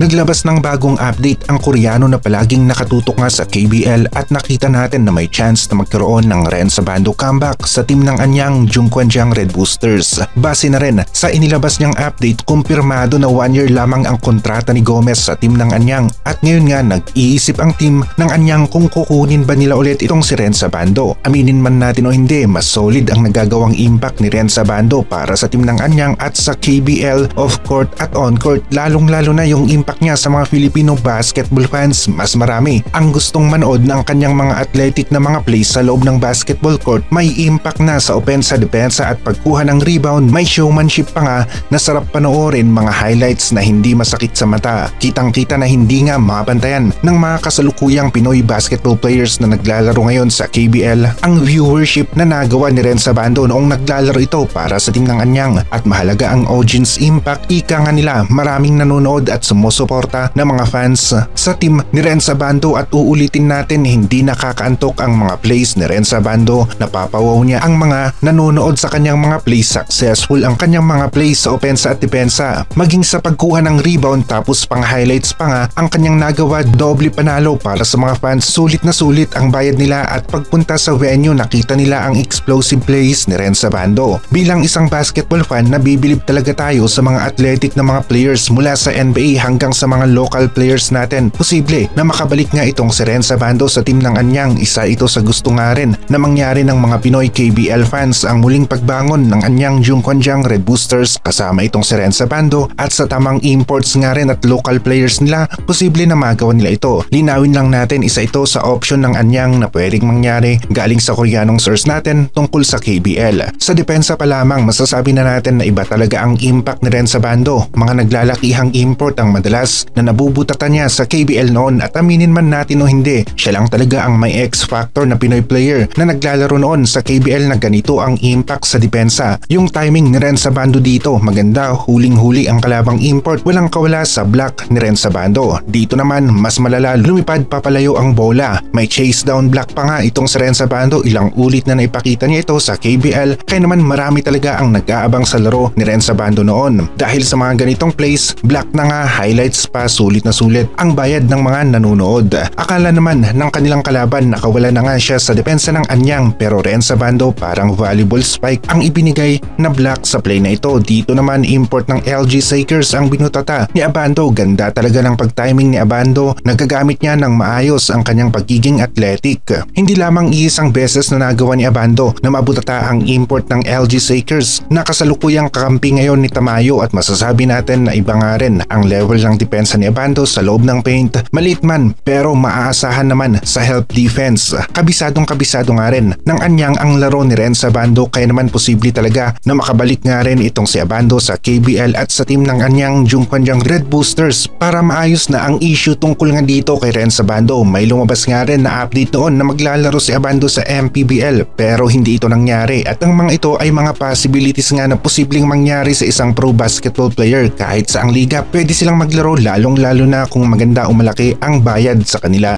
Naglabas ng bagong update ang Koreano na palaging nakatutok nga sa KBL at nakita natin na may chance na magkaroon ng Ren Sabando comeback sa team ng anyang Jungkwanjang Red Boosters. Base na rin sa inilabas niyang update, kumpirmado na 1 year lamang ang kontrata ni Gomez sa team ng anyang at ngayon nga nag-iisip ang team ng anyang kung kukunin ba nila ulit itong si Ren Sabando. Aminin man natin o hindi, mas solid ang nagagawang impact ni Ren Sabando para sa team ng anyang at sa KBL off-court at on-court, lalong-lalo na yung impact niya sa mga Filipino basketball fans. Mas marami ang gustong manood ng kanyang mga athletic na mga plays sa loob ng basketball court. May impact na sa opensa, depensa at pagkuha ng rebound. May showmanship pa nga na sarap panoorin, mga highlights na hindi masakit sa mata. Kitang-kita na hindi nga mapantayan ng mga kasalukuyang Pinoy basketball players na naglalaro ngayon sa KBL ang viewership na nagawa ni Ren Sabando noong naglalaro ito para sa team ng anyang. At mahalaga ang audience impact, ika nga nila, maraming nanonood at sumusuporta ng mga fans sa team ni Ren Sabando. At uulitin natin, hindi nakakaantok ang mga plays ni Ren Sabando. Napapawaw niya ang mga nanonood sa kanyang mga plays. Successful ang kanyang mga plays sa opensa at depensa, maging sa pagkuha ng rebound, tapos pang highlights pa nga ang kanyang nagawa. Doble panalo para sa mga fans. Sulit na sulit ang bayad nila at pagpunta sa venue nakita nila ang explosive plays ni Ren Sabando. Bilang isang basketball fan, nabibilib talaga tayo sa mga athletic na mga players mula sa NBA hanggang sa mga local players natin. Posible na makabalik nga itong si Ren Sabando sa team ng anyang. Isa ito sa gusto nga rin na mangyari ng mga Pinoy KBL fans, ang muling pagbangon ng anyang Jungkwanjang Red Boosters kasama itong si Ren Sabando. At sa tamang imports nga rin at local players nila, posible na magawa nila ito. Linawin lang natin, isa ito sa option ng anyang na pwedeng mangyari galing sa Koreanong source natin tungkol sa KBL. Sa depensa pa lamang, masasabi na natin na iba talaga ang impact ni Ren Sabando. Mga naglalakihang import ang madalas na nabubutatan niya sa KBL noon, at aminin man natin o hindi, siya lang talaga ang may X-factor na Pinoy player na naglalaro noon sa KBL na ganito ang impact sa depensa. Yung timing ni Ren Sabando dito, maganda, huling-huli ang kalabang import, walang kawala sa block ni Ren Sabando. Dito naman, mas malala, lumipad papalayo ang bola. May chase down block pa nga itong si Ren Sabando, ilang ulit na naipakita niya ito sa KBL, kaya naman marami talaga ang nag-aabang sa laro ni Ren Sabando noon. Dahil sa mga ganitong plays, block na nga, highlights pa, sulit na sulit ang bayad ng mga nanonood. Akala naman ng kanilang kalaban nakawala na nga siya sa depensa ng anyang, pero Ren Sabando parang volleyball spike ang ibinigay na block sa play na ito. Dito naman import ng LG Sakers ang binutata ni Abando. Ganda talaga ng pag-timing ni Abando, nagagamit niya ng maayos ang kanyang pagiging athletic. Hindi lamang isang beses na nagawa ni Abando na mabutata ang import ng LG Sakers na kasalukuyang kakampi ngayon ni Tamayo, at masasabi natin na iba nga rin ang level ng depensa ni Abando sa loob ng paint. Maliit man pero maaasahan naman sa help defense. Kabisadong kabisado nga rin ng anyang ang laro ni Ren Sabando, kaya naman posible talaga na makabalik nga rin itong si Abando sa KBL at sa team ng anyang Jungkwanjang Red Boosters para maayos na ang issue tungkol nga dito kay Ren Sabando. May lumabas nga rin na update noon na maglalaro si Abando sa MPBL pero hindi ito nangyari, at ang mga ito ay mga possibilities nga na posibleng mangyari sa isang pro basketball player. Kahit sa ang liga pwede silang maglaro, lalong lalo na kung maganda o malaki ang bayad sa kanila.